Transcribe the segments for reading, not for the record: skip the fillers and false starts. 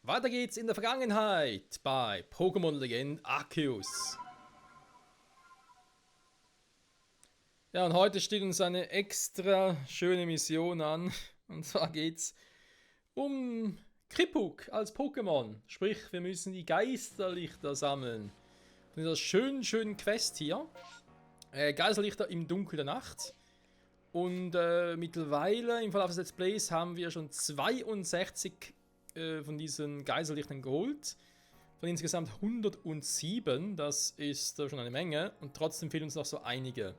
Weiter geht's in der Vergangenheit bei Pokémon Legend Arceus. Ja, und heute steht uns eine extra schöne Mission an. Und zwar geht's um Krippuk als Pokémon. Sprich, wir müssen die Geisterlichter sammeln. Von dieser schönen Quest hier. Geisterlichter im Dunkel der Nacht. Und mittlerweile im Verlauf des Let's Plays haben wir schon 62 von diesen Geisterlichtern geholt. Von insgesamt 107. Das ist schon eine Menge. Und trotzdem fehlen uns noch so einige.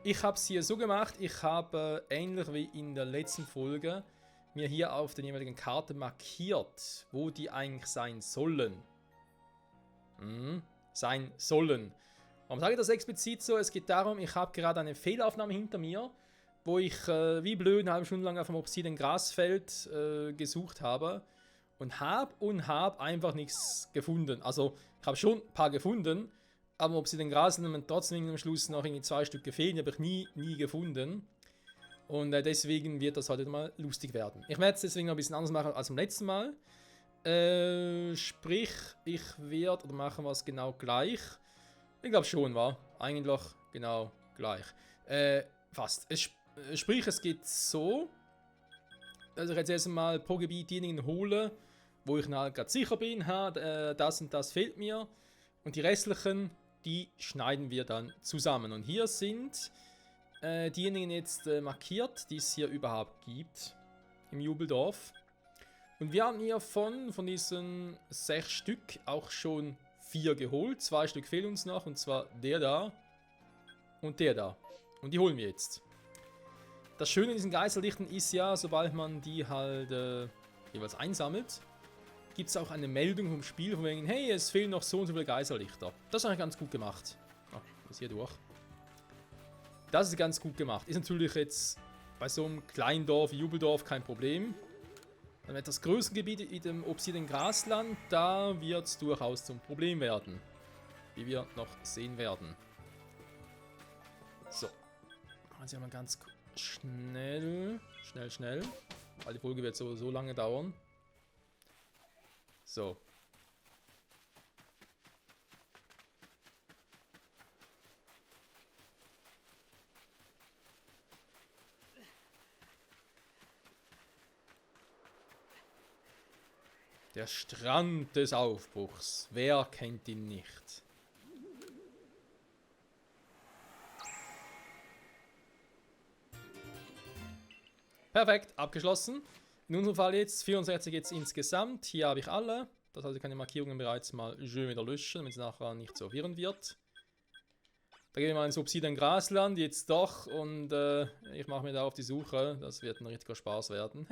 Ich habe es hier so gemacht. Ich habe ähnlich wie in der letzten Folge mir hier auf den jeweiligen Karten markiert, wo die eigentlich sein sollen. Sein sollen. Warum sage ich das explizit so? Es geht darum, ich habe gerade eine Fehlaufnahme hinter mir, wo ich wie blöd eine halbe Stunde lang auf dem Obsidian Grasfeld gesucht habe und habe einfach nichts gefunden. Also ich habe schon ein paar gefunden, aber Obsidian Gras haben trotzdem am Schluss noch irgendwie 2 Stück gefehlt, die habe ich nie gefunden. Und deswegen wird das heute mal lustig werden. Ich werde es deswegen noch ein bisschen anders machen als beim letzten Mal. Sprich, ich werde, oder machen wir es genau gleich. Ich glaube schon, war eigentlich genau gleich. Fast. Sprich, es geht so, dass ich jetzt erstmal pro Gebiet diejenigen hole, wo ich halt gerade sicher bin, das und das fehlt mir. Und die restlichen, die schneiden wir dann zusammen. Und hier sind diejenigen jetzt markiert, die es hier überhaupt gibt im Jubeldorf. Und wir haben hier von diesen 6 Stück auch schon 4 geholt. 2 Stück fehlen uns noch, und zwar der da und der da. Und die holen wir jetzt. Das Schöne in diesen Geisterlichten ist ja, sobald man die halt jeweils einsammelt, gibt es auch eine Meldung vom Spiel von wegen, hey, es fehlen noch so und so viele Geisterlichter. Das ist eigentlich ganz gut gemacht. Oh, ist hier durch. Das ist ganz gut gemacht. Ist natürlich jetzt bei so einem kleinen Dorf wie Jubeldorf kein Problem. Beim etwas größeren Gebiet in dem Obsidian Grasland, da wird es durchaus zum Problem werden. Wie wir noch sehen werden. So. Machen wir mal ganz schnell. Schnell. Weil die Folge wird so lange dauern. So. Der Strand des Aufbruchs. Wer kennt ihn nicht? Perfekt, abgeschlossen. In unserem Fall jetzt 64 jetzt insgesamt. Hier habe ich alle. Das heißt, ich kann die Markierungen bereits mal schön wieder löschen, damit es nachher nicht so verwirrend wird. Da gehen wir mal ins Obsidian Grasland jetzt doch und ich mache mir da auf die Suche. Das wird ein richtiger Spaß werden.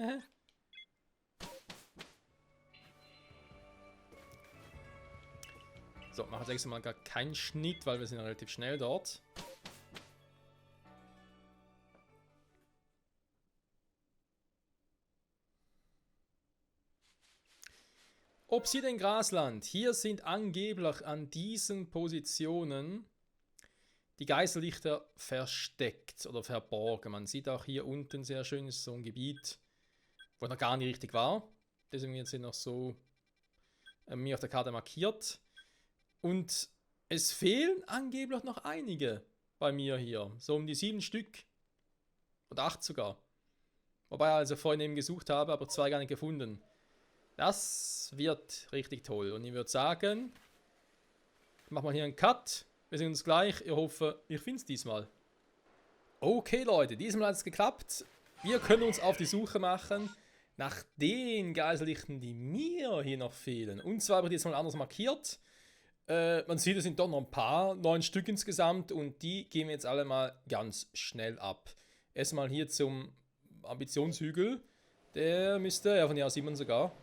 So, machen wir jetzt nächstes Mal gar keinen Schnitt, weil wir sind relativ schnell dort. Obsidian Grasland. Hier sind angeblich an diesen Positionen die Geisterlichter versteckt oder verborgen. Man sieht auch hier unten sehr schön, ist so ein Gebiet, wo noch gar nicht richtig war. Deswegen wird sie noch so mir auf der Karte markiert. Und es fehlen angeblich noch einige bei mir hier. So um die 7 Stück. Oder 8 sogar. Wobei ich also vorhin eben gesucht habe, aber 2 gar nicht gefunden. Das wird richtig toll. Und ich würde sagen, machen wir hier einen Cut. Wir sehen uns gleich. Ich hoffe, ich finde es diesmal. Okay, Leute, diesmal hat es geklappt. Wir können uns auf die Suche machen nach den Geisterlichten, die mir hier noch fehlen. Und zwar habe ich jetzt mal anders markiert. Man sieht, es sind doch noch ein paar, 9 Stück insgesamt. Und die gehen wir jetzt alle mal ganz schnell ab. Erstmal hier zum Ambitionshügel. Der müsste, ja, von Jahr 7 sogar.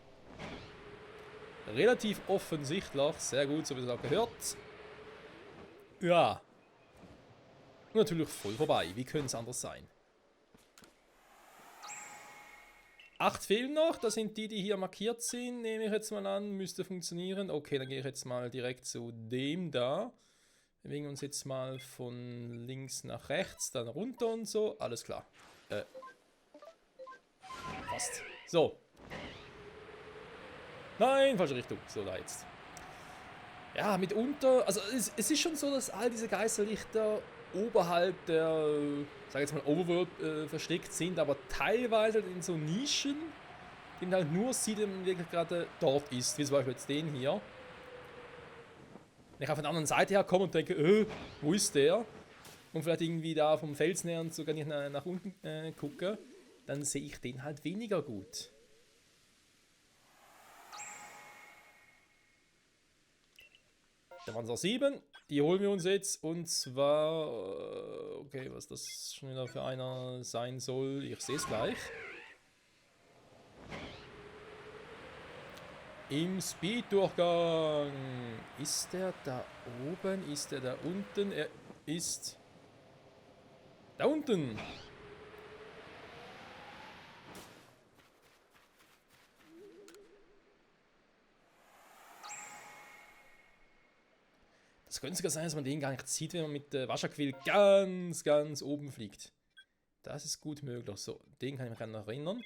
Relativ offensichtlich. Sehr gut, so wie es auch gehört. Ja. Und natürlich voll vorbei. Wie könnte es anders sein? 8 fehlen noch. Das sind die hier markiert sind. Nehme ich jetzt mal an. Müsste funktionieren. Okay, dann gehe ich jetzt mal direkt zu dem da. Wir bewegen uns jetzt mal von links nach rechts, dann runter und so. Alles klar. Passt. So. Nein, falsche Richtung. So, da jetzt. Ja, mitunter, also es ist schon so, dass all diese Geisterlichter oberhalb der, sag jetzt mal, Overworld versteckt sind, aber teilweise in so Nischen, die man halt nur sieht, wenn man wirklich gerade dort ist, wie zum Beispiel jetzt den hier. Wenn ich auf der anderen Seite herkomme und denke, wo ist der? Und vielleicht irgendwie da vom Felsen her und sogar nicht nach unten gucke, dann sehe ich den halt weniger gut. Da waren es noch 7. Die holen wir uns jetzt. Und zwar... okay, was das schon wieder für einer sein soll. Ich sehe es gleich. Im Speed-Durchgang. Ist der da oben? Ist der da unten? Er ist... da unten. Es könnte sogar sein, dass man den gar nicht sieht, wenn man mit Wascherquill ganz oben fliegt. Das ist gut möglich. So, den kann ich mich noch erinnern.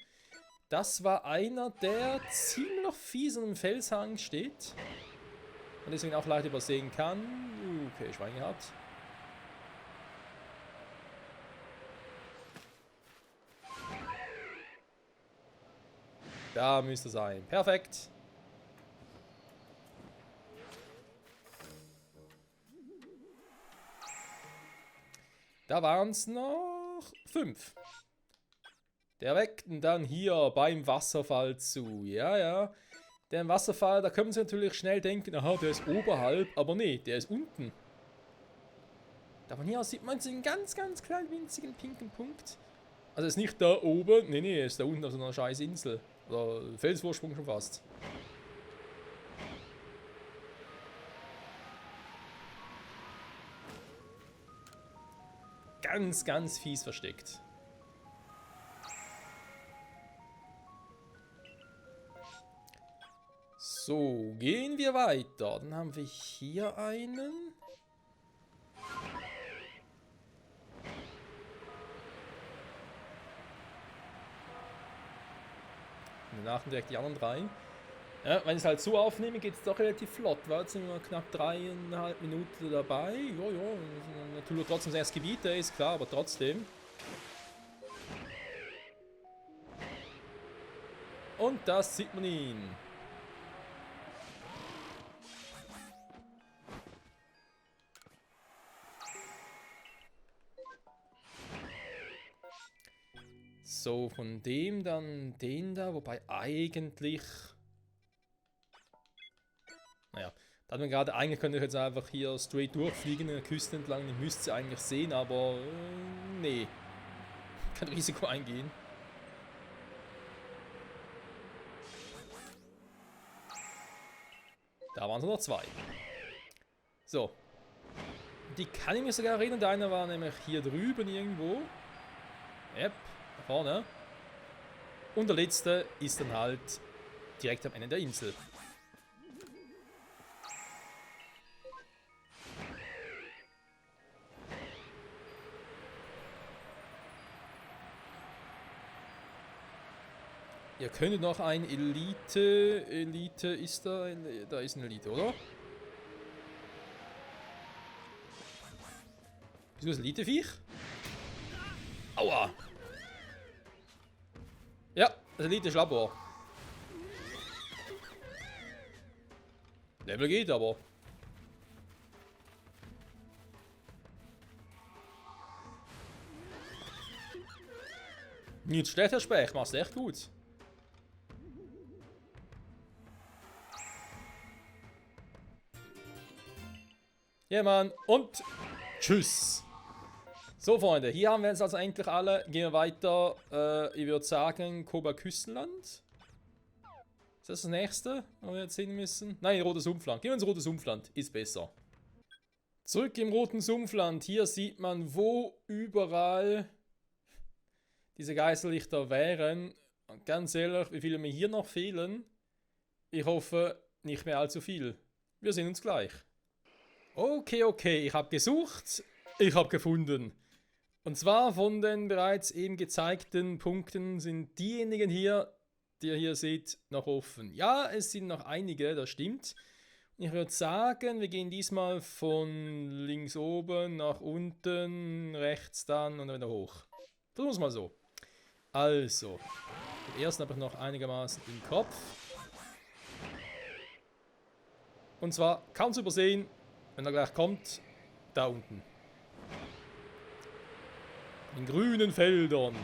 Das war einer, der ziemlich fies an einem Felshang steht. Und deswegen auch leicht übersehen kann. Okay, Schwein gehabt. Da müsste sein. Perfekt. Da waren es noch 5. Der weckt dann hier beim Wasserfall zu. Ja, ja. Der Wasserfall, da können Sie natürlich schnell denken, aha, der ist oberhalb. Aber nee, der ist unten. Da von hier aus sieht man so einen ganz kleinen, winzigen pinken Punkt. Also ist nicht da oben. Nee, ist da unten auf so einer scheiß Insel. Oder Felsvorsprung schon fast. Ganz fies versteckt. So, gehen wir weiter. Dann haben wir hier einen. Und danach direkt die anderen 3. Ja, wenn ich es halt so aufnehme, geht es doch relativ flott. War jetzt sind wir knapp 3,5 Minuten dabei. Ja, natürlich trotzdem das erste Gebiet, ist klar, aber trotzdem. Und das sieht man ihn. So, von dem dann den da, wobei eigentlich... Naja, da hat man gerade, eigentlich könnte ich jetzt einfach hier straight durchfliegen in der Küste entlang, den müsst ihr eigentlich sehen, aber nee. Kein Risiko eingehen. Da waren es noch 2. So. Die kann ich mir sogar erinnern, der eine war nämlich hier drüben irgendwo. Yep, da vorne. Und der letzte ist dann halt direkt am Ende der Insel. Ihr könntet noch ein Elite ist da, da ist ein Elite, oder? Wieso ist Elite-Viech? Aua! Ja, das Elite-Schlabber. Level geht aber. Nicht schlecht, Herr Specht, machst echt gut. Ja, Mann. Und tschüss. So, Freunde. Hier haben wir jetzt also endlich alle. Gehen wir weiter. Ich würde sagen, Koba Küstenland. Ist das das nächste, wo wir jetzt hin müssen? Nein, Rotes Sumpfland. Gehen wir ins Rote Sumpfland. Ist besser. Zurück im Roten Sumpfland. Hier sieht man, wo überall diese Geisterlichter wären. Und ganz ehrlich, wie viele mir hier noch fehlen. Ich hoffe, nicht mehr allzu viel. Wir sehen uns gleich. Okay, ich habe gesucht, ich habe gefunden. Und zwar von den bereits eben gezeigten Punkten sind diejenigen hier ihr hier seht, noch offen. Ja, es sind noch einige, das stimmt. Ich würde sagen, wir gehen diesmal von links oben nach unten, rechts dann und dann wieder hoch. Versuchen wir es mal so. Also, den ersten habe ich noch einigermaßen im Kopf. Und zwar kaum zu übersehen, wenn er gleich kommt, da unten. In grünen Feldern.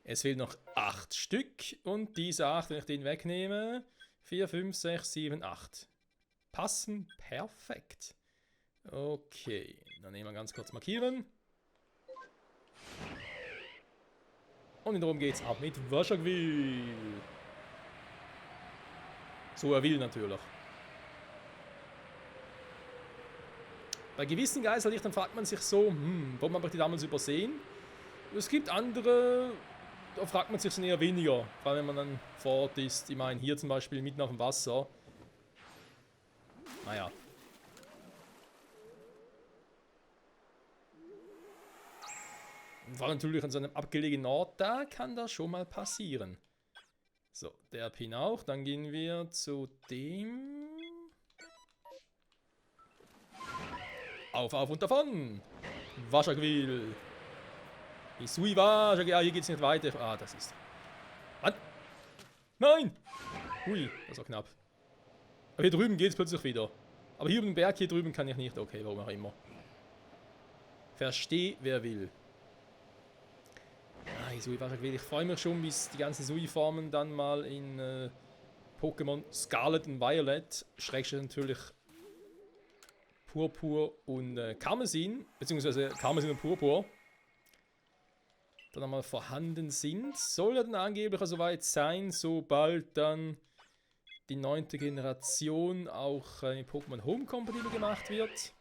Es fehlen noch 8 Stück und diese 8, wenn ich den wegnehme, 4, 5, 6, 7, 8. Passen perfekt. Okay, dann nehmen wir ganz kurz markieren. Und darum geht's ab mit Wasserquill. So er will natürlich. Bei gewissen Geisterlichtern fragt man sich so, warum habe ich die damals übersehen? Es gibt andere, da fragt man sich dann eher weniger, vor allem wenn man dann vor Ort ist. Ich meine, hier zum Beispiel mitten auf dem Wasser. Naja. Und vor allem natürlich an so einem abgelegenen Ort, da kann das schon mal passieren. So, der Pin auch. Dann gehen wir zu dem... Auf und davon! Wasserquill! Isui Wasserquill! Ja, hier geht's nicht weiter. Ah, das ist... Mann! Nein! Hui, das war knapp. Aber hier drüben geht's plötzlich wieder. Aber hier über den Berg hier drüben kann ich nicht. Okay, warum auch immer. Versteh, wer will. Ah, Isui Wasserquill. Ich freue mich schon, bis die ganzen Isui-Formen dann mal in Pokémon Scarlet und Violet, schrägstrich natürlich Purpur und Karmesin, beziehungsweise Karmesin und Purpur, dann einmal vorhanden sind. Soll ja dann angeblich soweit sein, sobald dann die 9. Generation auch in Pokémon Home kompatibel gemacht wird.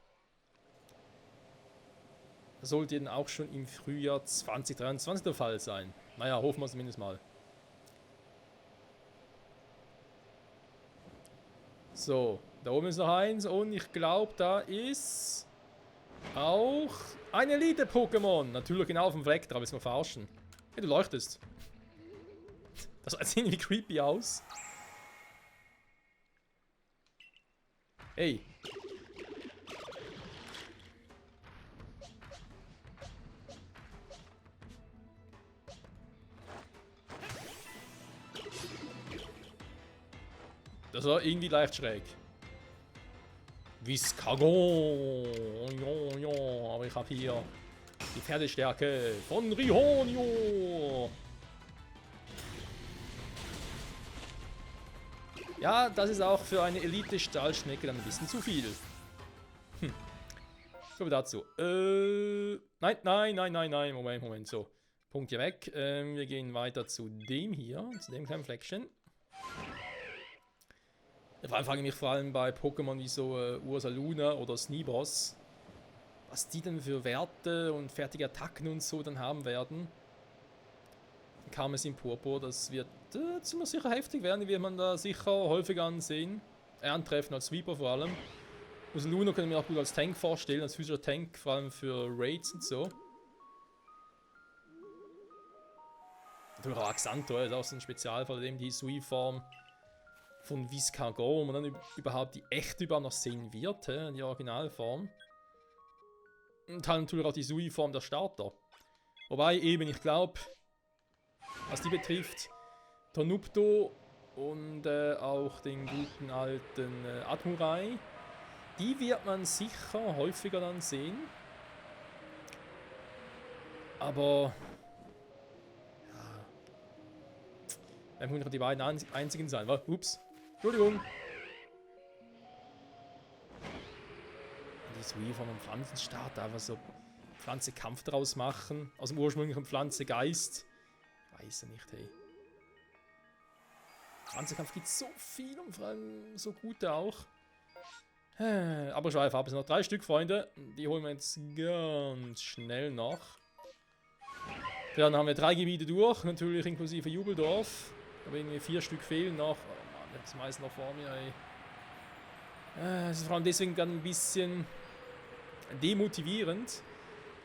Sollte dann auch schon im Frühjahr 2023 der Fall sein. Naja, hoffen wir es zumindest mal. So, da oben ist noch eins und ich glaube, da ist auch ein Elite-Pokémon. Natürlich genau auf dem Fleck, da willst du mal verarschen. Hey, du leuchtest. Das sieht irgendwie creepy aus. Hey. Das war irgendwie leicht schräg. Viscagon. Ja, aber ich habe hier die Pferdestärke von Rihonio. Ja, das ist auch für eine Elite-Stahlschnecke dann ein bisschen zu viel. Kommen wir dazu. Nein. Moment. So, Punkt hier weg. Wir gehen weiter zu dem hier, zu dem kleinen Fleckchen. Vor allem frage ich mich vor allem bei Pokémon wie so Ursaluna oder Sneeboss, was die denn für Werte und fertige Attacken und so dann haben werden. Karmesin Purpur, das wird ziemlich sicher heftig werden, die wird man da sicher häufig antreffen als Sweeper vor allem. Ursaluna kann ich mir auch gut als Tank vorstellen, als physischer Tank, vor allem für Raids und so. Natürlich auch Axantor ist auch so ein Spezialfall, dem die Sui-Form von Viscagon, wo man dann überhaupt die echte überhaupt noch sehen wird, die Originalform. Und halt natürlich auch die Sui-Form der Starter. Wobei eben, ich glaube, was die betrifft, Tonupto und auch den guten alten Admurai, die wird man sicher häufiger dann sehen. Aber ja, werden wohl noch die beiden einzigen sein, wa? Ups. Entschuldigung. Die Sui von einem Pflanzenstart, einfach so Pflanzenkampf draus machen. Aus dem ursprünglichen Pflanzengeist. Weiß ich nicht, hey. Pflanzenkampf gibt so viel und vor allem so gute auch. Aber schweif ab, es sind noch 3 Stück, Freunde. Die holen wir jetzt ganz schnell noch. Dann haben wir 3 Gebiete durch, natürlich inklusive Jubeldorf. Aber irgendwie 4 Stück fehlen noch. Oh Mann, das meiste noch vor mir, ey. Es ist vor allem deswegen dann ein bisschen demotivierend,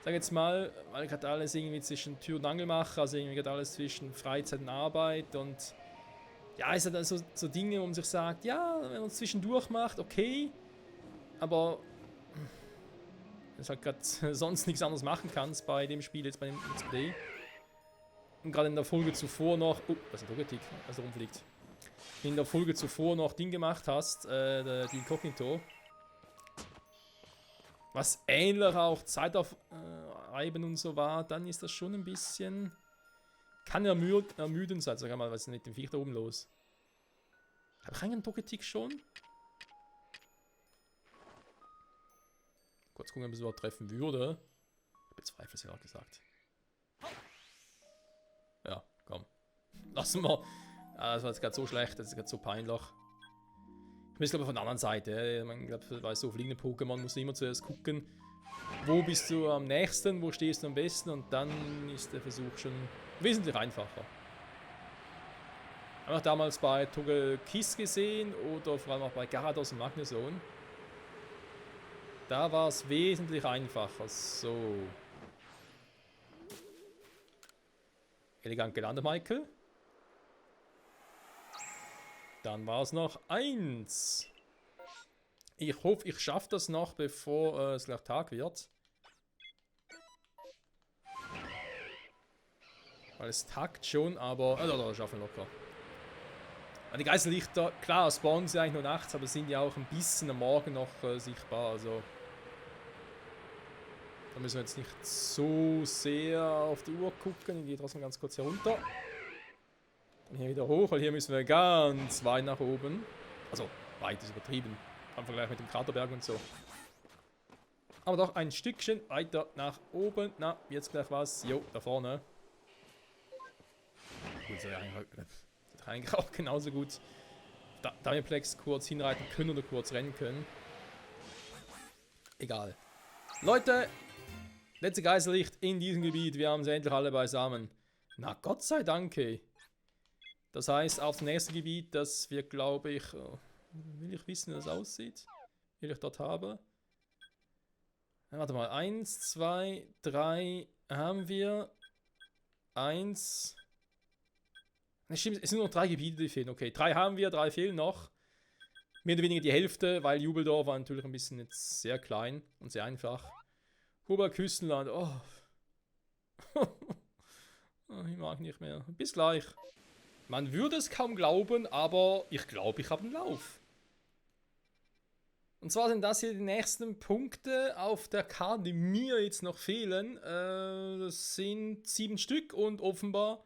sag jetzt mal, weil ich gerade alles irgendwie zwischen Tür und Angel mache, also irgendwie gerade alles zwischen Freizeit und Arbeit und ja, ist halt so Dinge, wo man sich sagt, ja, wenn man es zwischendurch macht, okay, aber dass halt gerade sonst nichts anderes machen kannst bei dem Spiel, jetzt bei dem Let's Play. Und gerade in der Folge zuvor noch, oh, das ist ein Robotik, also rumfliegt. In der Folge zuvor noch Ding gemacht hast, die Inkognito. Was ähnlich auch Zeit auf Reiben und so war, dann ist das schon ein bisschen... Kann ermüdend sein, sag mal, was ist denn mit dem Viech da oben los? Habe ich einen Dogetik schon? Kurz gucken, ob es überhaupt treffen würde. Ich bezweifle es ja auch gesagt. Ja, komm. Lassen wir. Ah, das war jetzt gerade so schlecht, das ist gerade so peinlich. Ich muss glaube von der anderen Seite. Ich glaube, bei so fliegenden Pokémon musst du immer zuerst gucken, wo bist du am nächsten, wo stehst du am besten und dann ist der Versuch schon wesentlich einfacher. Habe ich damals bei Togekiss gesehen oder vor allem auch bei Garados und Magnezone. Da war es wesentlich einfacher. So. Elegant gelandet, Michael. Dann war es noch 1. Ich hoffe, ich schaffe das noch, bevor es gleich Tag wird. Weil es tagt schon, aber... das schaffen wir locker. Die Geisterlichter, klar, spawnen sie eigentlich nur nachts, aber sind ja auch ein bisschen am Morgen noch sichtbar. Also... Da müssen wir jetzt nicht so sehr auf die Uhr gucken. Ich gehe trotzdem ganz kurz hier runter. Dann hier wieder hoch, weil hier müssen wir ganz weit nach oben. Also, weit ist übertrieben. Im Vergleich mit dem Kraterberg und so. Aber doch ein Stückchen weiter nach oben. Na, jetzt gleich was. Jo, da vorne. Gut, das ist eigentlich auch genauso gut. Damiplex kurz hinreiten können oder kurz rennen können. Egal. Leute, letzte Geisterlicht in diesem Gebiet. Wir haben sie endlich alle beisammen. Na, Gott sei Dank, ey. Das heißt, auf das nächste Gebiet, das wir, glaube ich... will ich wissen, wie das aussieht? Will ich dort habe? Ja, warte mal. 1, 2, 3 haben wir. 1. Stimmt, es sind nur 3 Gebiete, die fehlen. Okay, 3 haben wir, 3 fehlen noch. Mehr oder weniger die Hälfte, weil Jubeldorf war natürlich ein bisschen jetzt sehr klein und sehr einfach. Huber-Küstenland, oh. Ich mag nicht mehr. Bis gleich. Man würde es kaum glauben, aber ich glaube, ich habe einen Lauf. Und zwar sind das hier die nächsten Punkte auf der Karte, die mir jetzt noch fehlen. Das sind 7 Stück und offenbar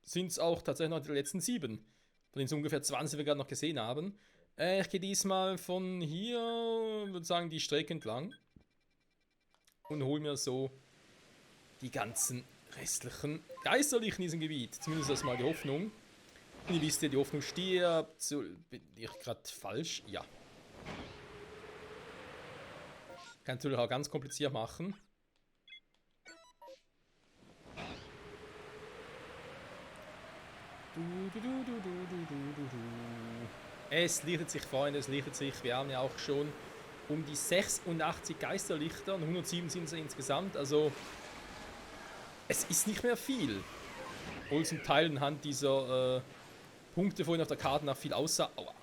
sind es auch tatsächlich noch die letzten 7. Von den ungefähr 20, die wir gerade noch gesehen haben. Ich gehe diesmal von hier, würde sagen, die Strecke entlang. Und hole mir so die ganzen restlichen Geisterlichen in diesem Gebiet. Zumindest das mal die Hoffnung. Und ihr wisst ja, die Hoffnung stirbt. So, bin ich gerade falsch? Ja. Kann natürlich auch ganz kompliziert machen. Es lichtet sich, Freunde, es lichtet sich. Wir haben ja auch schon um die 86 Geisterlichter und 107 sind es insgesamt. Also, es ist nicht mehr viel. Obwohl zum Teil anhand dieser Punkte vorhin auf der Karte nach viel aussah. Aua.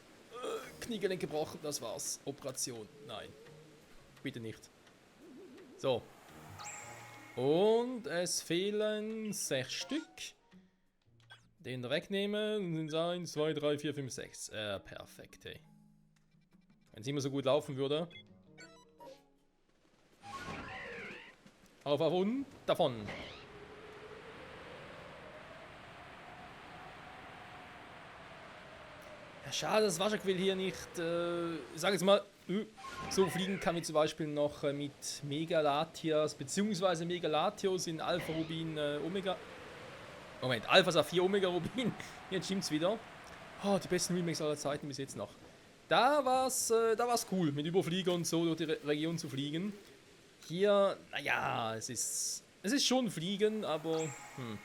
Kniegelenk gebrochen, das war's. Operation. Nein. Bitte nicht. So. Und es fehlen 6 Stück. Den wegnehmen. Sind 1, 2, 3, 4, 5, 6. Perfekt, hey. Wenn es immer so gut laufen würde. Auf und davon. Ja, schade, dass Waschakwill hier nicht, ich sag jetzt mal, so fliegen kann wie zum Beispiel noch mit Megalatias, beziehungsweise Megalatios in Alpha Rubin Omega. Moment, Alpha Saphir Omega Rubin. Jetzt stimmt's wieder. Oh, die besten Remakes aller Zeiten bis jetzt noch. Da war's cool, mit Überflieger und so durch die Region zu fliegen. Hier, naja, es ist schon Fliegen, aber ein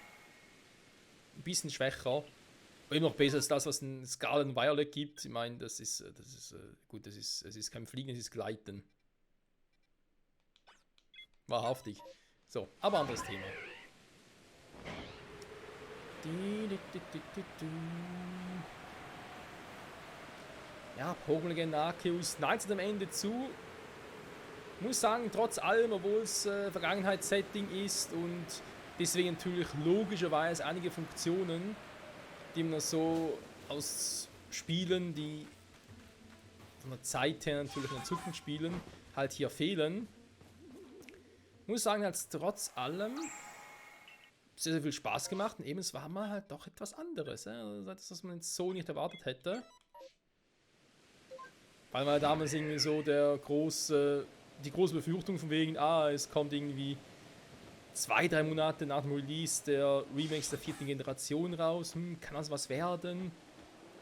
bisschen schwächer. Immer noch besser als das, was ein Scarlet Violet gibt. Ich meine, das ist gut, es ist kein Fliegen, es ist Gleiten. Wahrhaftig. So, aber anderes Thema. Ja, Pokémon Legend Arceus neigt am Ende zu. Muss sagen, trotz allem, obwohl es Vergangenheitssetting ist und deswegen natürlich logischerweise einige Funktionen, die man so aus Spielen, die von der Zeit her natürlich in der Zukunft spielen, halt hier fehlen. Muss sagen, hat es trotz allem sehr, sehr viel Spaß gemacht und eben es war mal halt doch etwas anderes. Also das, was man jetzt so nicht erwartet hätte. Weil man damals irgendwie so die große Befürchtung von wegen, es kommt irgendwie 2-3 Monate nach dem Release der Remakes der 4. Generation raus. Kann das was werden?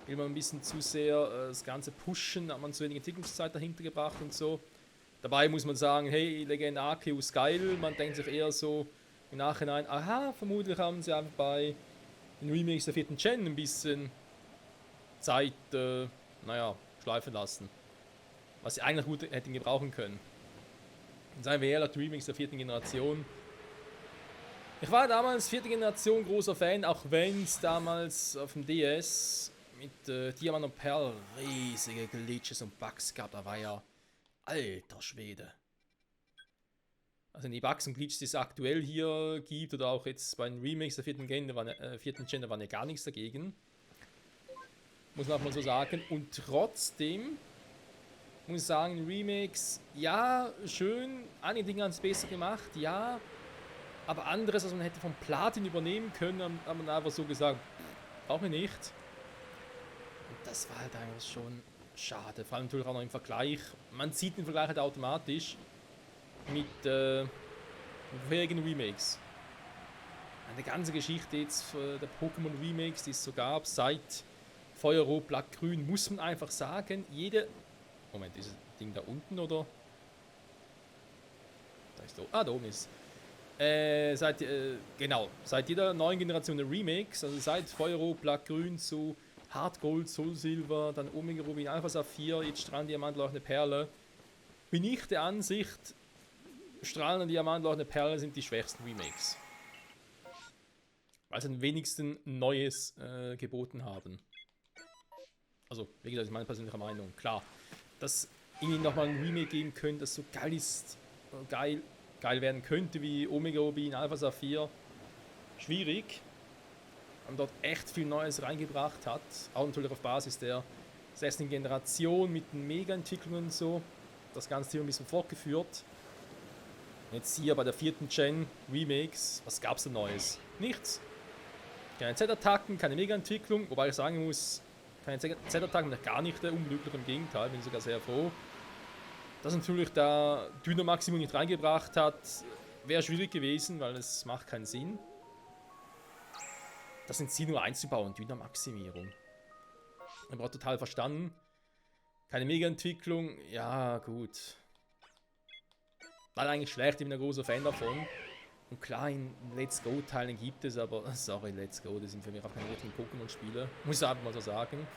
Will man ein bisschen zu sehr das Ganze pushen, hat man zu wenig Entwicklungszeit dahinter gebracht und so. Dabei muss man sagen, hey, Legend Arceus geil. Man denkt sich eher so im Nachhinein, aha, vermutlich haben sie einfach bei den Remakes der 4. Gen ein bisschen Zeit, schleifen lassen. Was sie eigentlich gut hätten gebrauchen können. Und seien wir ehrlich, die Remakes der 4. Generation. Ich war damals 4. Generation großer Fan, auch wenn es damals auf dem DS mit Diamant und Perl riesige Glitches und Bugs gab. Da war ja alter Schwede. Also die Bugs und Glitches, die es aktuell hier gibt, oder auch jetzt bei den Remakes der 4. Gen, da waren ja gar nichts dagegen. Muss man auch mal so sagen. Und trotzdem muss ich sagen, Remakes, ja, schön, einige Dinge haben es besser gemacht, ja, aber anderes, was man hätte von Platin übernehmen können, hat man einfach so gesagt, brauchen wir nicht. Und das war halt eigentlich schon schade, vor allem natürlich auch noch im Vergleich. Man sieht den Vergleich halt automatisch mit vorherigen Remakes. Eine ganze Geschichte jetzt der Pokémon Remakes, die es so gab, seit Feuerrot, Blatt, Grün, muss man einfach sagen, Moment, ist das Ding da unten oder? Da ist da oben ist. Seit jeder neuen Generation der Remakes, also seit Feuerrot, Blatt, Grün zu Hard Gold, Soul Silver, dann Omega Rubin, Alpha Saphir, jetzt Strahlen Diamant, Leuchtende Perle, bin ich der Ansicht, Strahlen Diamant, Leuchtende Perle sind die schwächsten Remakes. Weil sie am wenigsten Neues geboten haben. Also, wie gesagt, das ist meine persönliche Meinung. Klar, dass ihnen nochmal ein Remake geben können, das so geil ist, geil werden könnte wie Omega Rubin, Alpha Saphir. Schwierig. Und dort echt viel Neues reingebracht hat. Auch natürlich auf Basis der 6. Generation mit den Mega-Entwicklungen und so. Das Ganze hier ein bisschen fortgeführt. Jetzt hier bei der 4. Gen Remakes, was gab's denn Neues? Nichts. Keine Z-Attacken, keine Mega-Entwicklung, wobei ich sagen muss, keine Z-Attacken, gar nicht unglücklich, im Gegenteil, bin sogar sehr froh. Dass natürlich da Dynamaximum nicht reingebracht hat, wäre schwierig gewesen, weil es macht keinen Sinn. Das sind sie nur einzubauen, Dynamaximierung. Aber auch total verstanden. Keine Mega-Entwicklung, ja gut. War eigentlich schlecht, ich bin ein großer Fan davon. Und klar, in Let's Go-Teilen gibt es, aber sorry, Let's Go, das sind für mich auch keine richtigen Pokémon-Spiele. Muss ich einfach mal so sagen.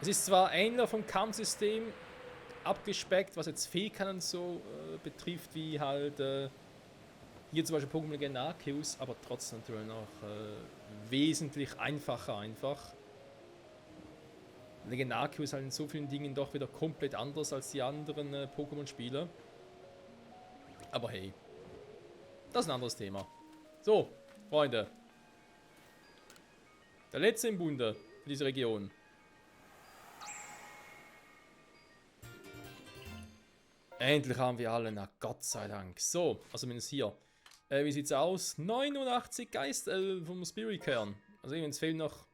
Es ist zwar ähnlich vom Kampfsystem abgespeckt, was jetzt Fähigkeiten so betrifft, wie halt hier zum Beispiel Pokémon Legend Arceus, aber trotzdem natürlich noch wesentlich einfacher einfach. Legend Arceus halt in so vielen Dingen doch wieder komplett anders als die anderen Pokémon-Spiele. Aber hey, das ist ein anderes Thema. So, Freunde. Der letzte im Bunde für diese Region. Endlich haben wir alle, na Gott sei Dank. So, also zumindest hier. Wie sieht's aus? 89 Geist vom Spirit-Kern. Also es fehlen noch...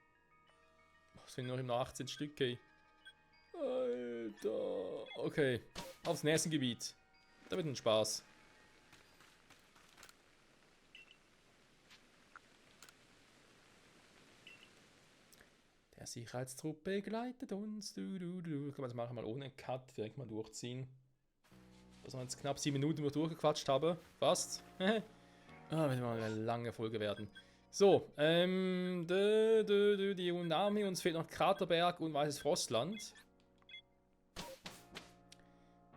Es fehlen noch immer 18 Stück, ey. Alter. Okay, aufs nächste Gebiet. Da wird ein Spaß. Der Sicherheitstrupp begleitet uns. Ich glaube, das machen wir mal ohne Cut. Direkt mal durchziehen. Dass wir jetzt knapp 7 Minuten durchgequatscht haben. Fast. Wird mal eine lange Folge werden. So, die Unami, uns fehlt noch Kraterberg und Weißes Frostland.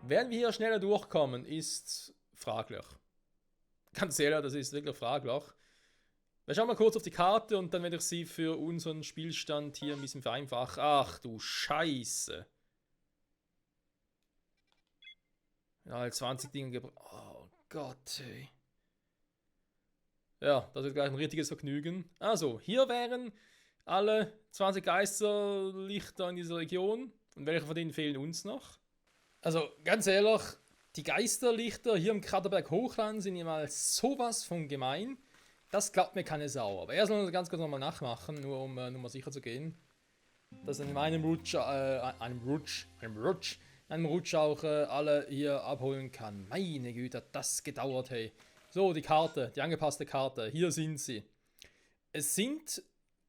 Werden wir hier schneller durchkommen, ist fraglich. Ganz ehrlich, das ist wirklich fraglich. Wir schauen mal kurz auf die Karte und dann werde ich sie für unseren Spielstand hier ein bisschen vereinfachen. Ach du Scheiße. Ja, 20 Dinge gebraucht. Oh Gott, ey. Ja, das ist gleich ein richtiges Vergnügen. Also, hier wären alle 20 Geisterlichter in dieser Region. Und welche von denen fehlen uns noch? Also, ganz ehrlich, die Geisterlichter hier im Kraterberg Hochland sind ja mal sowas von gemein. Das glaubt mir keine Sau. Aber er soll ganz kurz nochmal nachmachen, nur um mal sicher zu gehen. Dass in einem Rutsch auch alle hier abholen kann. Meine Güte, hat das gedauert, hey. So, die Karte, die angepasste Karte. Hier sind sie. Es sind,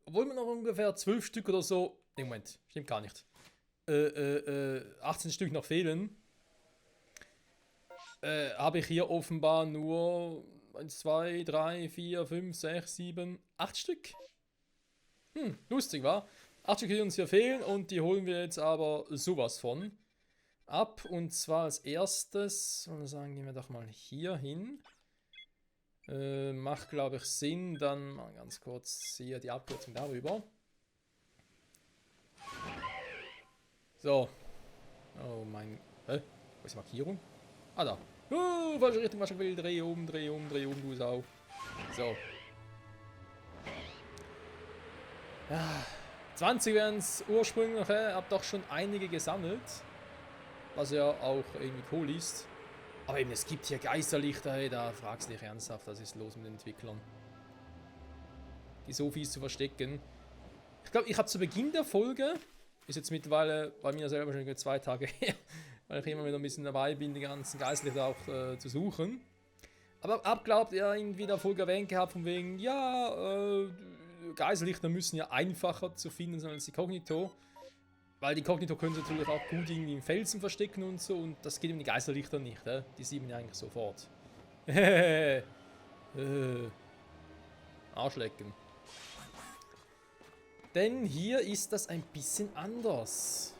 obwohl wir noch ungefähr 12 Stück oder so. Ne, Moment, stimmt gar nicht. 18 Stück noch fehlen. Habe ich hier offenbar nur 1, 2, 3, 4, 5, 6, 7, 8 Stück. Lustig, wa? 8 Stück, die uns hier fehlen und die holen wir jetzt aber sowas von ab. Und zwar als erstes, wollen wir sagen, gehen wir doch mal hier hin. Macht, glaube ich, Sinn. Dann mal ganz kurz hier die Abkürzung darüber. So. Oh mein... Hä? Wo ist die Markierung? Ah, da. Falsche Richtung, was ich will. Dreh um, du Sau. So. Ja, 20 wären es ursprünglich. Hab doch schon einige gesammelt. Was ja auch irgendwie cool ist. Aber eben, es gibt hier Geisterlichter, hey, da fragst du dich ernsthaft, was ist los mit den Entwicklern? Die so fies zu verstecken. Ich glaube, ich habe zu Beginn der Folge, ist jetzt mittlerweile bei mir selber schon 2 Tage her, weil ich immer wieder ein bisschen dabei bin, die ganzen Geisterlichter auch zu suchen. Aber hab glaubt, ja, irgendwie in der Folge erwähnt gehabt, von wegen, ja, Geisterlichter müssen ja einfacher zu finden sein als die Kognito. Weil die Kognito können sich natürlich auch gut irgendwie im Felsen verstecken und so, und das geht um die Geisterlichter nicht, die sieht man ja eigentlich sofort. Arschlecken. Denn hier ist das ein bisschen anders.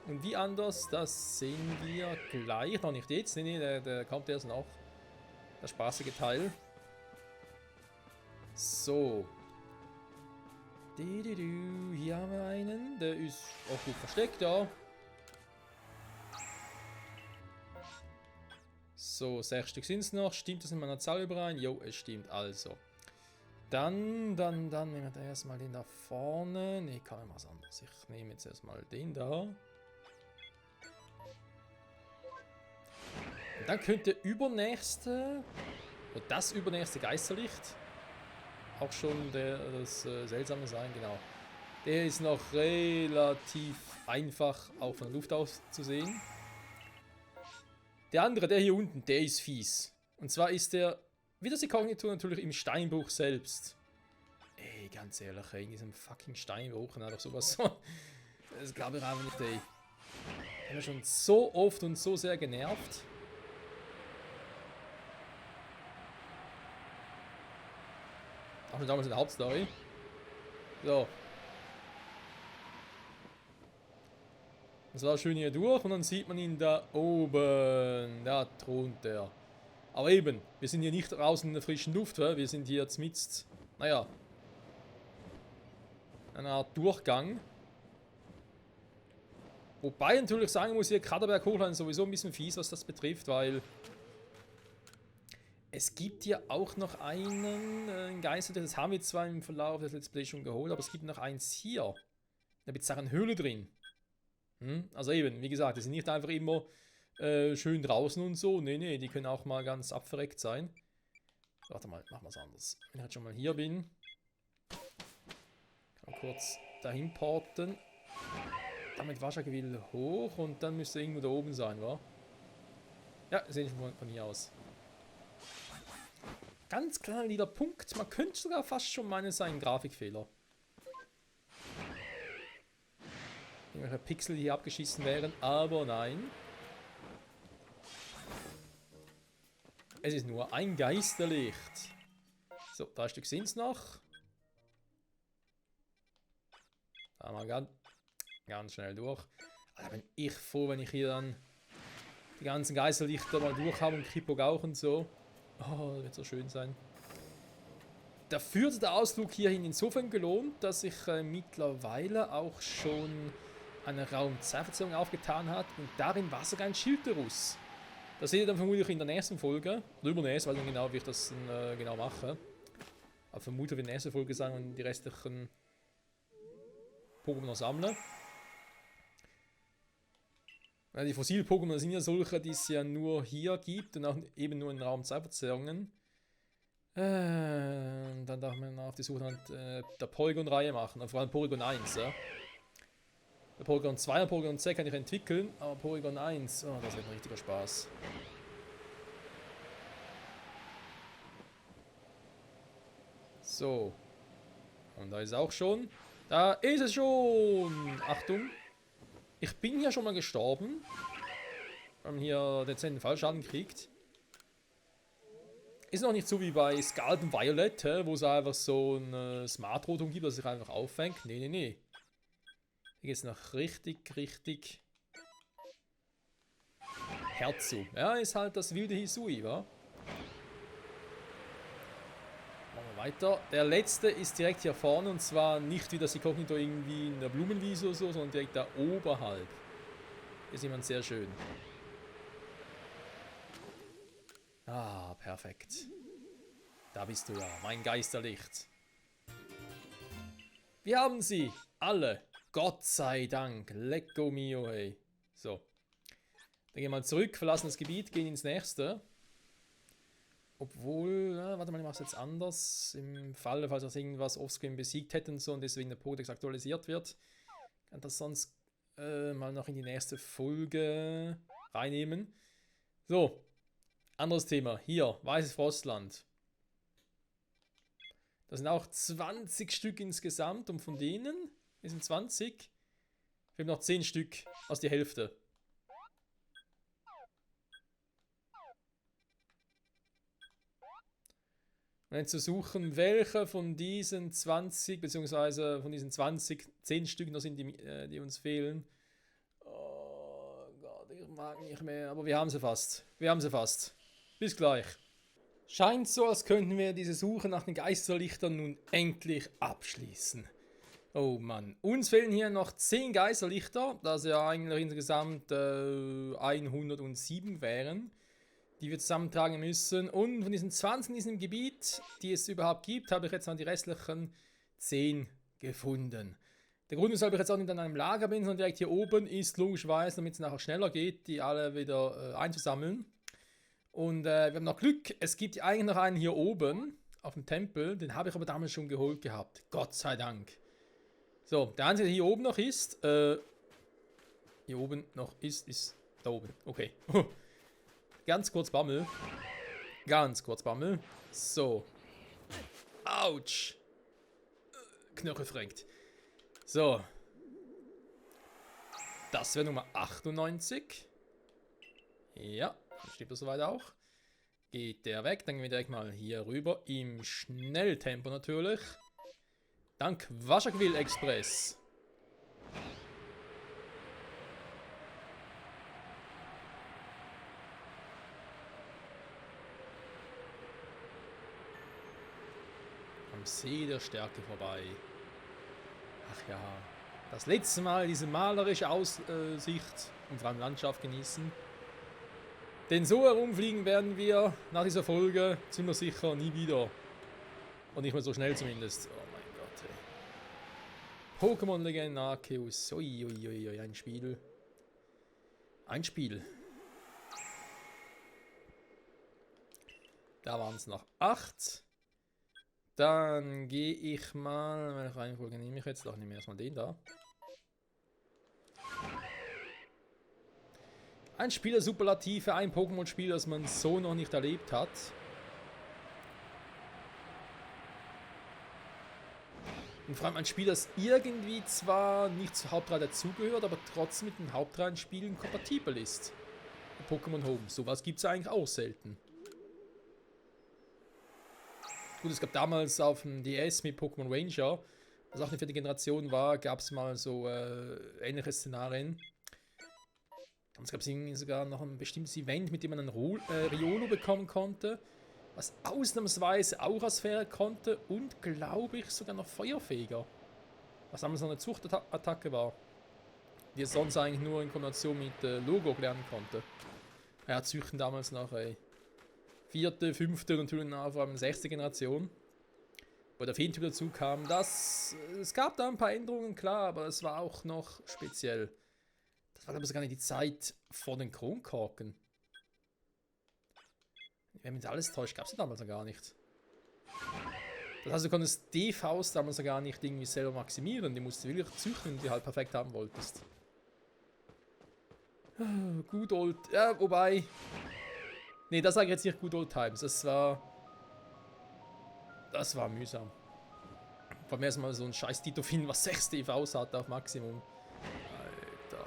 Und wie anders, das sehen wir gleich. Noch nicht jetzt, nee, der kommt erst noch. Der spaßige Teil. So. Hier haben wir einen, der ist auch gut versteckt, ja. So, 6 Stück sind es noch. Stimmt das in meiner Zahl überein? Jo, es stimmt also. Dann nehmen wir erstmal den da vorne. Ne, kann ich was anderes. Ich nehme jetzt erstmal den da. Und dann könnte der übernächste, oder das übernächste Geisterlicht auch schon das Seltsame sein, genau. Der ist noch relativ einfach auch von der Luft aus zu sehen. Der andere, der hier unten, der ist fies. Und zwar ist der, wie das die Kognito natürlich im Steinbruch selbst. Ey, ganz ehrlich, in diesem fucking Steinbruch, einfach sowas so. Das glaube ich einfach nicht, ey. Ich habe schon so oft und so sehr genervt. Auch schon damals in der Hauptstory. So. Das war schön hier durch und dann sieht man ihn da oben. Da thront er. Aber eben, wir sind hier nicht draußen in der frischen Luft, wir sind hier zumindest, naja, eine Art Durchgang. Wobei ich natürlich sagen muss, hier Kraterberg Hochland ist sowieso ein bisschen fies, was das betrifft, weil es gibt hier auch noch einen Geister, das haben wir zwar im Verlauf des Let's Play schon geholt, aber es gibt noch eins hier. Da gibt es auch eine Höhle drin. Also eben, wie gesagt, die sind nicht einfach immer schön draußen und so. Nee, die können auch mal ganz abverreckt sein. Warte mal, machen wir es anders. Wenn ich jetzt schon mal hier bin, kann ich kurz dahin porten. Damit Wassergewill hoch und dann müsste irgendwo da oben sein, wa? Ja, sehe ich von hier aus. Ganz kleiner lila Punkt. Man könnte sogar fast schon meinen, es sei ein Grafikfehler. Irgendwelche Pixel, die hier abgeschissen wären, aber nein. Es ist nur ein Geisterlicht. So, 3 Stück sind es noch. Da mal ganz schnell durch. Da bin ich froh, wenn ich hier dann die ganzen Geisterlichter mal durchhaben und Krippog auch und so. Oh, das wird so schön sein. Da führt der Ausflug hierhin insofern gelohnt, dass sich mittlerweile auch schon eine Raum-Zeitverzögerung aufgetan hat und darin war sogar ein Schilderus. Das seht ihr dann vermutlich in der nächsten Folge. Oder übernächst, weil dann genau wie ich das genau mache. Aber vermutlich in der nächsten Folge sagen und die restlichen Pokémon noch sammle. Die Fossil-Pokémon sind ja solche, die es ja nur hier gibt und auch eben nur in Raum-Zeitverzögerungen. Dann darf man auf die Suche nach der Porygon-Reihe machen, vor allem Porygon 1. Ja? Bei Porygon 2 und Porygon 2 kann ich entwickeln, aber Porygon 1, oh, das wird ein richtiger Spaß. So. Und da ist auch schon. Da ist es schon! Achtung! Ich bin hier schon mal gestorben. Weil man hier dezenten Fallschaden kriegt. Ist noch nicht so wie bei Scarlet und Violet, wo es einfach so eine Smart-Rotung gibt, das sich einfach auffängt. Nee, nee, nee. Hier geht es noch richtig Herz zu. Ja, ist halt das wilde Hisui, wa? Machen wir weiter. Der letzte ist direkt hier vorne und zwar nicht wie das Inkognito irgendwie in der Blumenwiese oder so, sondern direkt da oberhalb. Hier sieht man sehr schön. Ah, perfekt. Da bist du ja, mein Geisterlicht. Wir haben sie alle. Gott sei Dank. Lecco mio, hey. So. Dann gehen wir mal zurück, verlassen das Gebiet, gehen ins nächste. Obwohl, warte mal, ich mache es jetzt anders. Im Falle, falls das irgendwas offscreen besiegt hätte und so und deswegen der Pokédex aktualisiert wird, kann das sonst mal noch in die nächste Folge reinnehmen. So. Anderes Thema. Hier, Weißes Frostland. Das sind auch 20 Stück insgesamt und von denen, wir sind 20, wir haben noch 10 Stück, aus die Hälfte. Und jetzt zu suchen, welche von diesen 20, beziehungsweise von diesen 20, 10 Stück noch sind, die uns fehlen. Oh Gott, ich mag nicht mehr, aber wir haben sie fast. Wir haben sie fast. Bis gleich. Scheint so, als könnten wir diese Suche nach den Geisterlichtern nun endlich abschließen. Oh Mann. Uns fehlen hier noch 10 Geisterlichter, das ja eigentlich insgesamt 107 wären, die wir zusammentragen müssen. Und von diesen 20 in diesem Gebiet, die es überhaupt gibt, habe ich jetzt noch die restlichen 10 gefunden. Der Grund, weshalb ich jetzt auch nicht an einem Lager bin, sondern direkt hier oben, ist logischerweise, damit es nachher schneller geht, die alle wieder einzusammeln. Und wir haben noch Glück, es gibt eigentlich noch einen hier oben auf dem Tempel, den habe ich aber damals schon geholt gehabt. Gott sei Dank. So, der einzige, der hier oben noch ist, hier oben noch ist da oben. Okay. Ganz kurz Bammel. Ganz kurz Bammel. So. Autsch. Knoche frängt. So. Das wäre Nummer 98. Ja. Steht das soweit auch. Geht der weg, dann gehen wir direkt mal hier rüber. Im Schnelltempo natürlich. Dank Waschaquill Express. Am See der Stärke vorbei. Ach ja. Das letzte Mal diese malerische Aussicht und vor allem Landschaft genießen. Denn so herumfliegen werden wir nach dieser Folge ziemlich sicher nie wieder. Und nicht mehr so schnell zumindest. Oh mein Gott. Hey. Pokémon Legend Arceus. Uiuiui, ein Spiel. Ein Spiel. Da waren es noch 8. Dann gehe ich mal. Welche Reihenfolge nehme ich jetzt? Doch, nehme ich erstmal den da. Ein Spiel der Superlative, ein Pokémon-Spiel, das man so noch nicht erlebt hat. Und vor allem ein Spiel, das irgendwie zwar nicht zur Hauptreihe dazugehört, aber trotzdem mit den Hauptreihenspielen kompatibel ist. Pokémon Home. Sowas gibt es eigentlich auch selten. Gut, es gab damals auf dem DS mit Pokémon Ranger, was auch eine 4. Generation war, gab es mal so ähnliche Szenarien. Damals gab es irgendwie sogar noch ein bestimmtes Event, mit dem man einen Riolo bekommen konnte, was ausnahmsweise Aurasphäre konnte und, glaube ich, sogar noch Feuerfeger. Was damals noch eine Zuchtattacke war, die es sonst eigentlich nur in Kombination mit Logok lernen konnte. Ja, Züchten damals noch, ey. 4., 5. und natürlich noch vor allem 6. Generation. Wo der Feentyp dazu kam. Es gab da ein paar Änderungen, klar, aber es war auch noch speziell. Das war aber sogar nicht die Zeit vor den Kronkorken. Wenn mich alles täuscht, gab es damals noch gar nicht. Das heißt, du konntest DVs damals noch gar nicht irgendwie selber maximieren. Die musst du wirklich züchten, wenn du die halt perfekt haben wolltest. Good old... Ja, wobei... Nee, das sage ich jetzt nicht Good old times. Das war mühsam. Vor allem erstmal so ein scheiß Tito finden, was 6 DVs hat auf Maximum. Alter.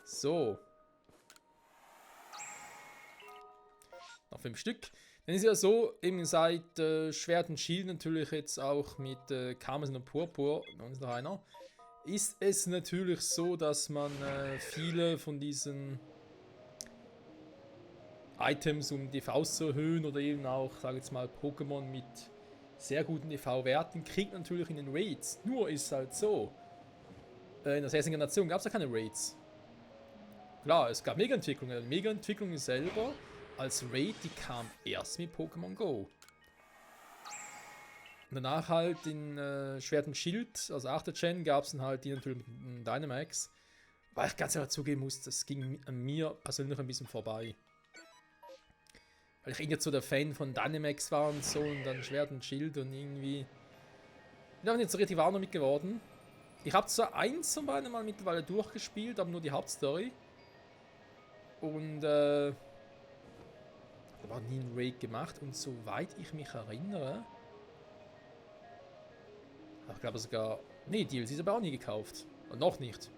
So. Noch 5 Stück. Dann ist ja so, eben seit Schwert und Schild natürlich jetzt auch mit Karmesin und Purpur, noch ist noch einer, ist es natürlich so, dass man viele von diesen Items, um DVs zu erhöhen oder eben auch, sage ich jetzt mal, Pokémon mit sehr guten DV-Werten, kriegt natürlich in den Raids. Nur ist halt so, in der 6. Generation gab es ja keine Raids. Klar, es gab Mega-Entwicklungen. Die Mega-Entwicklung selber als Raid, die kam erst mit Pokémon Go. Und danach halt in Schwert und Schild, also 8. Gen, gab es dann halt die natürlich mit Dynamax. Weil ich ganz ehrlich zugeben muss, das ging an mir persönlich ein bisschen vorbei. Weil ich irgendwie so der Fan von Dynamax war und so und dann Schwert und Schild und irgendwie... bin auch nicht so richtig warm damit geworden. Ich habe zwar eins von beiden mal mittlerweile durchgespielt, aber nur die Hauptstory. Und da war nie ein Raid gemacht und soweit ich mich erinnere... Ich glaube sogar... Nee, DLCs habe ich auch nie gekauft. Und noch nicht.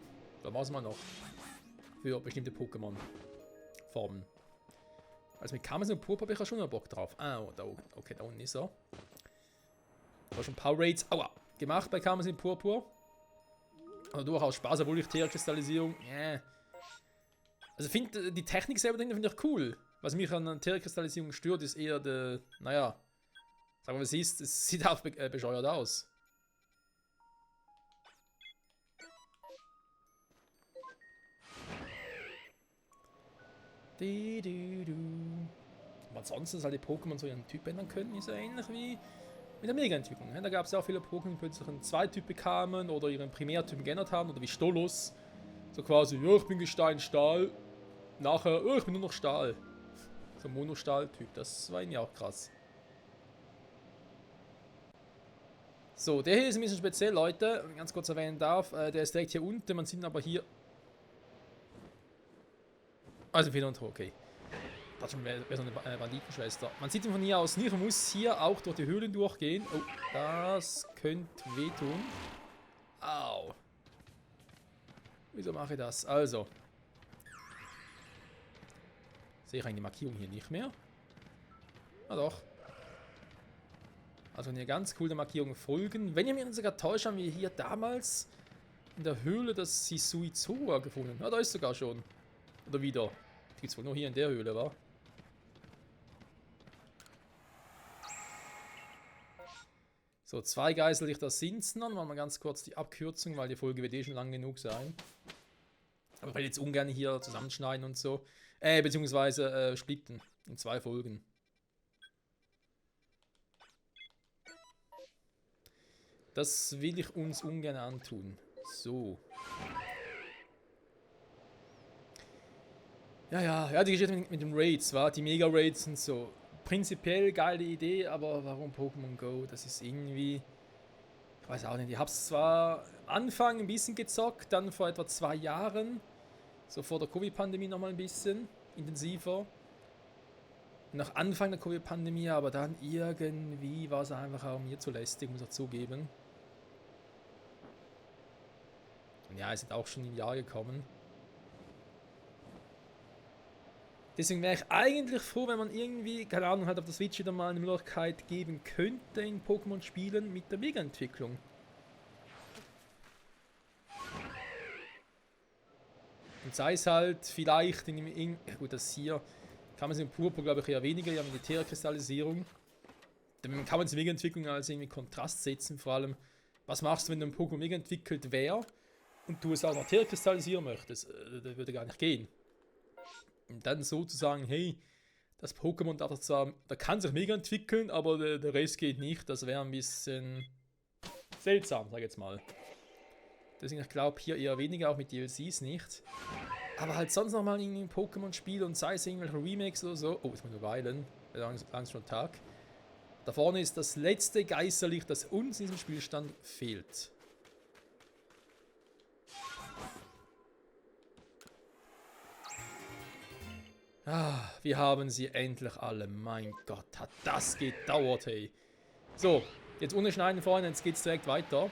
Da machen wir noch. Für bestimmte Pokémon-Formen. Also mit Karmesin und Purpur habe ich ja schon mal Bock drauf. Ah, okay, da unten ist er. Da war schon ein paar Raids, aua, gemacht bei Karmesin und Purpur. Also durchaus Spaß, obwohl ich Terra-Kristallisierung, Also ich finde die Technik selber finde ich cool. Was mich an Terra-Kristallisierung stört, ist eher der, naja, sagen wir, es sieht auch bescheuert aus. Aber ansonsten, dass halt die Pokémon so ihren Typ ändern können, ist ja ähnlich wie mit der Mega-Entwicklung. Da gab es ja auch viele Pokémon, die plötzlich einen Zweityp bekamen oder ihren Primärtyp geändert haben, oder wie Stolos. So quasi, ja, ich bin Gestein, Stahl. Nachher, oh, ich bin nur noch Stahl. So ein Monostahl-Typ, das war irgendwie auch krass. So, der hier ist ein bisschen speziell, Leute, wenn ich ganz kurz erwähnen darf. Der ist direkt hier unten, man sieht ihn aber hier. Also wieder und okay. Das wäre so eine Banditenschwester. Man sieht ihn von hier aus nicht, man muss hier auch durch die Höhlen durchgehen. Oh, das könnte wehtun. Au. Wieso mache ich das? Also. Sehe ich eigentlich die Markierung hier nicht mehr? Na doch. Also hier ganz cool der Markierung folgen. Wenn ihr mir sogar täuscht, haben wir hier damals in der Höhle das Sisuizoa gefunden. Ja, da ist sogar schon. Oder wieder. Die gibt es wohl nur hier in der Höhle, wa? So, 2 Geisellichter sind's dann. Machen wir ganz kurz die Abkürzung, weil die Folge wird eh schon lang genug sein. Aber ich will jetzt ungern hier zusammenschneiden und so. Beziehungsweise splitten in 2 Folgen. Das will ich uns ungern antun. So. Ja, die Geschichte mit den Raids, war die Mega-Raids und so. Prinzipiell geile Idee, aber warum Pokémon Go? Das ist irgendwie... Ich weiß auch nicht. Ich hab's zwar am Anfang ein bisschen gezockt, dann vor etwa 2 Jahren, so vor der Covid-Pandemie nochmal ein bisschen intensiver. Nach Anfang der Covid-Pandemie, aber dann irgendwie war es einfach auch mir zu lästig, muss ich zugeben. Und ja, es ist auch schon ein Jahr gekommen. Deswegen wäre ich eigentlich froh, wenn man irgendwie, keine Ahnung, halt auf der Switch wieder mal eine Möglichkeit geben könnte in Pokémon-Spielen mit der Mega-Entwicklung. Und sei es halt vielleicht gut, das hier kann man es im Purpur, glaube ich, eher weniger, ja, Militärkristallisierung. Dann kann man es Mega-Entwicklung als irgendwie Kontrast setzen, vor allem, was machst du, wenn du ein Pokémon mega entwickelt wäre und du es auch materialkristallisieren möchtest? Das würde gar nicht gehen. Und dann so zu sagen, hey, das Pokémon darf zwar, da kann sich mega entwickeln, aber der Rest geht nicht, das wäre ein bisschen seltsam, sag ich jetzt mal. Deswegen, ich glaube hier eher weniger, auch mit DLCs nicht. Aber halt sonst nochmal irgendwie ein Pokémon-Spiel und sei es irgendwelche Remakes oder so. Oh, jetzt muss ich weilen. Langsam schon Tag. Da vorne ist das letzte Geisterlicht, das uns in diesem Spielstand fehlt. Ah, wir haben sie endlich alle. Mein Gott, hat das gedauert, hey. So, jetzt ohne Schneiden vorne, jetzt geht's direkt weiter.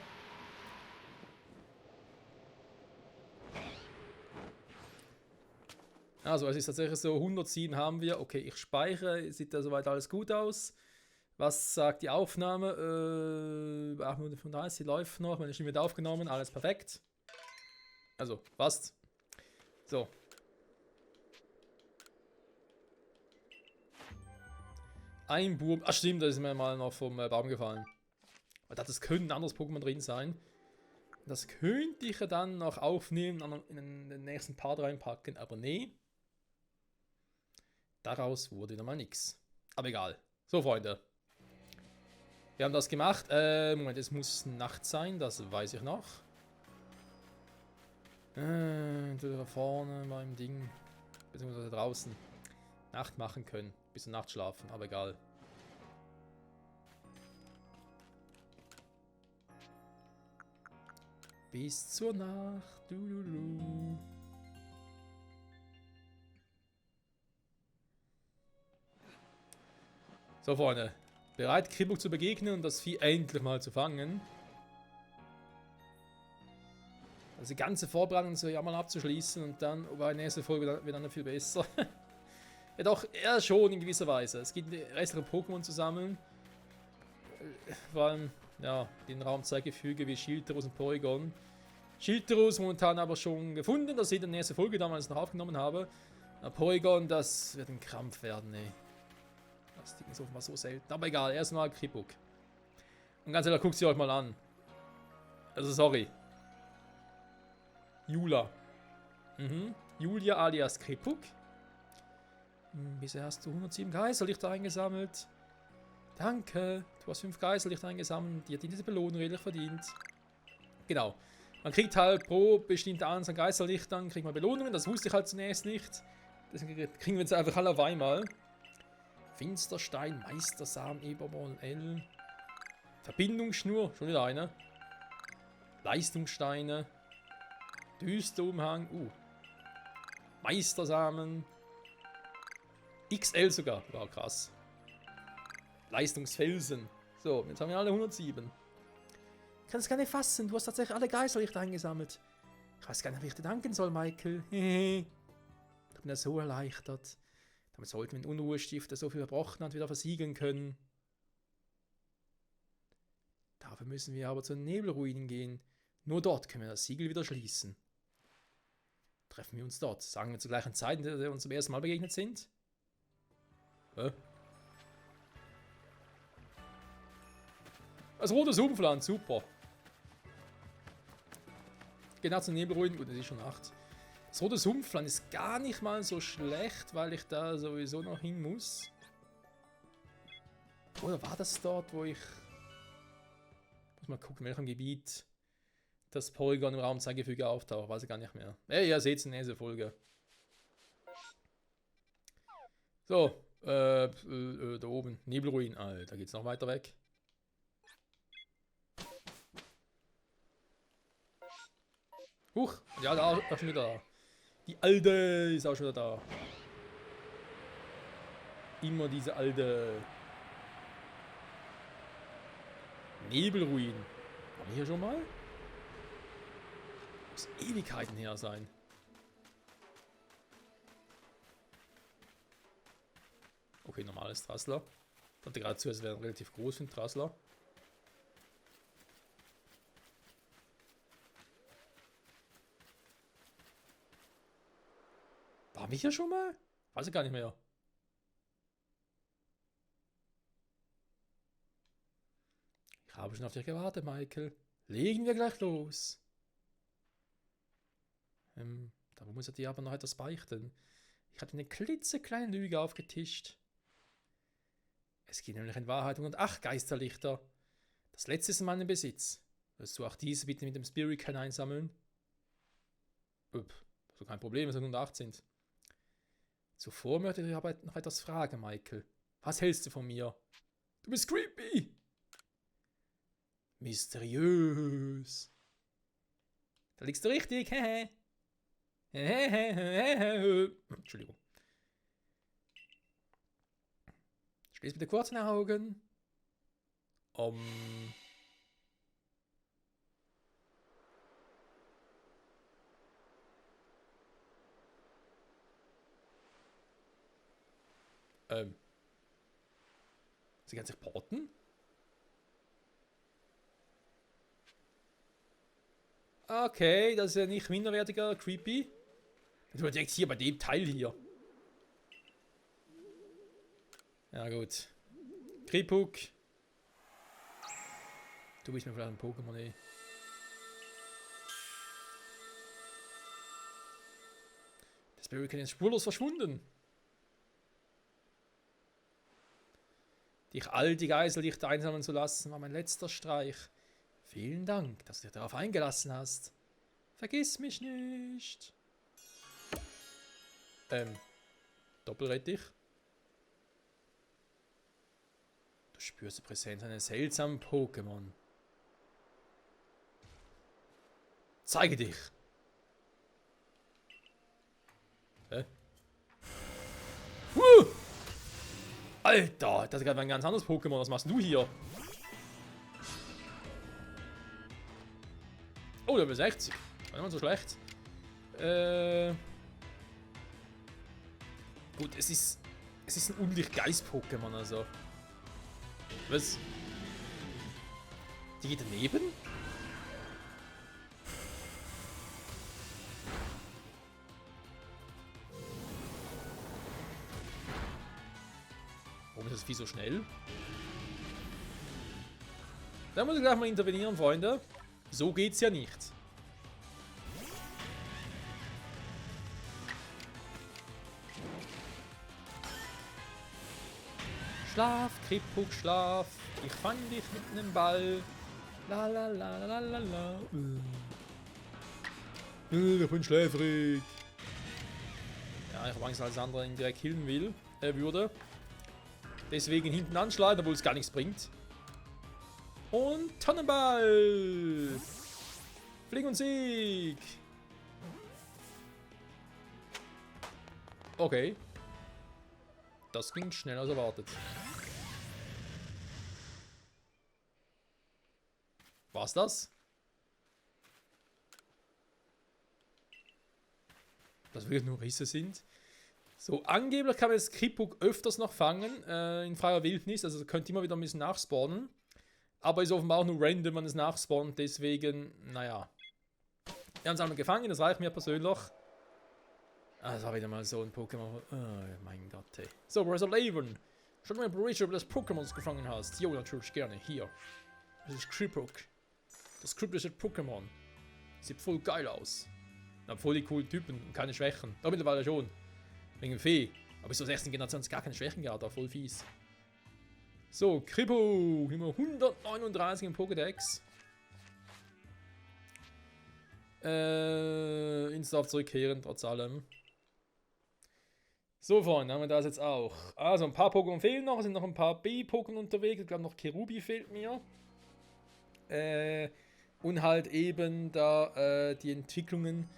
Also, es ist tatsächlich so, 107 haben wir. Okay, ich speichere. Sieht da soweit alles gut aus. Was sagt die Aufnahme? 835 läuft noch. Meine Stimme wird aufgenommen. Alles perfekt. Also, passt. So. Ein Burm. Ach stimmt, da ist mir mal noch vom Baum gefallen. Das könnte ein anderes Pokémon drin sein. Das könnte ich ja dann noch aufnehmen, in den nächsten Part reinpacken. Aber nee. Daraus wurde wieder mal nichts. Aber egal. So, Freunde. Wir haben das gemacht. Moment, es muss Nacht sein, das weiß ich noch. Da vorne beim Ding. Beziehungsweise draußen. Nacht machen können. Bis zur Nacht schlafen, aber egal. Bis zur Nacht. So, Freunde. Bereit, Kribbuk zu begegnen und das Vieh endlich mal zu fangen. Also die ganze Vorbereitung so ja mal abzuschließen und dann, bei der nächsten Folge wird dann viel besser. Ja doch, eher schon in gewisser Weise. Es gibt restliche Pokémon zu sammeln. Vor allem, ja, den Raumzeitgefüge wie Schilterus und Porygon. Schilterus momentan aber schon gefunden, das ich in der nächsten Folge damals noch aufgenommen habe. Porygon, das wird ein Krampf werden, ey. Das Ding ist offenbar so selten. Aber egal, erstmal Kribbuk. Und ganz ehrlich, guckt sie euch mal an. Also sorry. Jula. Julia alias Kribbuk. Bisher hast du 107 Geisterlichter eingesammelt. Danke. Du hast 5 Geisterlichter eingesammelt. Die hat diese Belohnung redlich verdient. Genau. Man kriegt halt pro bestimmte Anzahl Geisterlichtern, kriegt man Belohnungen. Das wusste ich halt zunächst nicht. Deswegen kriegen wir jetzt einfach alle auf einmal. Finsterstein, Meistersamen, Eberborn, L. Verbindungsschnur, schon wieder eine. Leistungssteine. Düsterumhang, Meistersamen. XL sogar, war krass. Leistungsfelsen. So, jetzt haben wir alle 107. Ich kann es gar nicht fassen, du hast tatsächlich alle Geisterlichter eingesammelt. Ich weiß gar nicht, wie ich dir danken soll, Michael. Ich bin ja so erleichtert. Damit sollten wir den Unruhestift, der so viel verbrochen hat, wieder versiegeln können. Dafür müssen wir aber zu den Nebelruinen gehen. Nur dort können wir das Siegel wieder schließen. Treffen wir uns dort. Sagen wir zur gleichen Zeit, in der wir uns zum ersten Mal begegnet sind? Das rote Sumpfland, super. Genau zu den Nebelruinen. Gut, das ist schon Nacht. Das rote Sumpfland ist gar nicht mal so schlecht, weil ich da sowieso noch hin muss. Oder war das dort, wo ich... Muss mal gucken, in welchem Gebiet das Polygon im Raumzeitgefüge auftaucht. Weiß ich gar nicht mehr. Ja, ihr seht es in der nächsten Folge. So, da oben. Nebelruin. Alter, geht's noch weiter weg. Huch, ja, da auch schon wieder da. Die Alte ist auch schon wieder da. Immer diese alte Nebelruin. Waren wir hier schon mal? Muss Ewigkeiten her sein. Okay, normales Trassler. Ich dachte gerade zuerst, es wäre relativ groß für ein Trassler. Waren wir hier schon mal? Weiß ich gar nicht mehr. Ich habe schon auf dich gewartet, Michael. Legen wir gleich los. Da muss er dir aber noch etwas beichten. Ich hatte eine klitzekleine Lüge aufgetischt. Es gibt nämlich in Wahrheit 108 Geisterlichter. Das letzte ist in meinem Besitz. Willst du auch diese bitte mit dem Spirit Can einsammeln? Also kein Problem, wenn es 108 sind. Zuvor möchte ich aber noch etwas fragen, Michael. Was hältst du von mir? Du bist creepy! Mysteriös. Da liegst du richtig, hehe. Entschuldigung. Schließ bitte kurz deine Augen. Sie kann sich porten? Okay, das ist ja nicht minderwertiger, creepy. Du direkt hier bei dem Teil hier. Ja gut. Kripuk. Du bist mir vielleicht ein Pokémon, ey. Das Spirit ist spurlos verschwunden. Dich all die Geisellichter einsammeln zu lassen, war mein letzter Streich. Vielen Dank, dass du dich darauf eingelassen hast. Vergiss mich nicht. Doppelrettich. Du spürst die Präsenz eines seltsamen Pokémon. Zeige dich. Hä? Alter, das ist gerade ein ganz anderes Pokémon. Was machst du hier? Oh, Level 60. War nicht mal so schlecht. Gut, es ist ein Unlicht-Geist-Pokémon, also. Was? Die geht daneben? Warum ist das Vieh so schnell? Da muss ich gleich mal intervenieren, Freunde. So geht's ja nicht. Schlaf, Kripuk, schlaf. Ich fang dich mit einem Ball. La la la la la la. Ich bin schläfrig. Ja, ich habe Angst, dass der andere ihn direkt killen will, würde. Deswegen hinten anschlagen, obwohl es gar nichts bringt. Und Tannenball! Flieg und Sieg! Okay. Das ging schneller als erwartet. War's das? Dass wirklich nur Risse sind. So, angeblich kann man das Kripuk öfters noch fangen, in freier Wildnis, also könnt immer wieder ein bisschen nachspawnen. Aber ist offenbar auch nur random, wenn es nachspawnt, deswegen, naja. Wir haben es einmal gefangen, das reicht mir persönlich. Ah, das war wieder mal so ein Pokémon. Oh mein Gott, ey. So, Professor Laven. Schau mal, ob du das Pokémon gefangen hast. Jo, natürlich gerne. Hier. Das ist Kripuk. Das kryptische Pokémon. Sieht voll geil aus. Ich hab voll die coolen Typen und keine Schwächen. Da mittlerweile schon. Wegen dem Fee. Aber bis zur 6. Generation gar keine Schwächen gehabt, auch voll fies. So, Kripuk. Nummer 139 im Pokédex. Ins Dorf zurückkehren, trotz allem. So, Freunde, haben wir das jetzt auch. Also, ein paar Pokémon fehlen noch. Es sind noch ein paar B-Pokémon unterwegs. Ich glaube, noch Kerubi fehlt mir. Und halt eben da die Entwicklungen,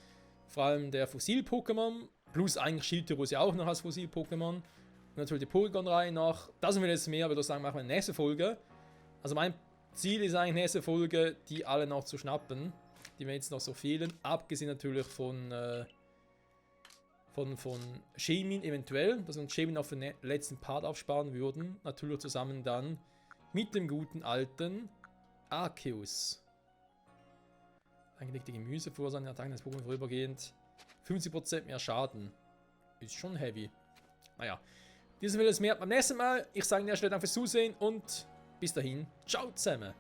vor allem der Fossil-Pokémon. Plus eigentlich Schildtyrus ja auch noch als Fossil-Pokémon. Und natürlich die Porygon-Reihe noch. Das sind wir jetzt mehr, aber das sagen wir auch in der nächsten Folge. Also, mein Ziel ist eigentlich in der nächsten Folge, die alle noch zu schnappen. Die mir jetzt noch so fehlen. Abgesehen natürlich von Shaymin eventuell, dass wir uns Shaymin auf den letzten Part aufsparen würden. Natürlich zusammen dann mit dem guten alten Arceus. Eingelegte Gemüse verursachen Attacken des Pokémon vorübergehend 50% mehr Schaden. ist schon heavy. Naja. Diesen will es mehr beim nächsten Mal. Ich sage dir erstmal Dank fürs Zusehen und bis dahin. Ciao zusammen.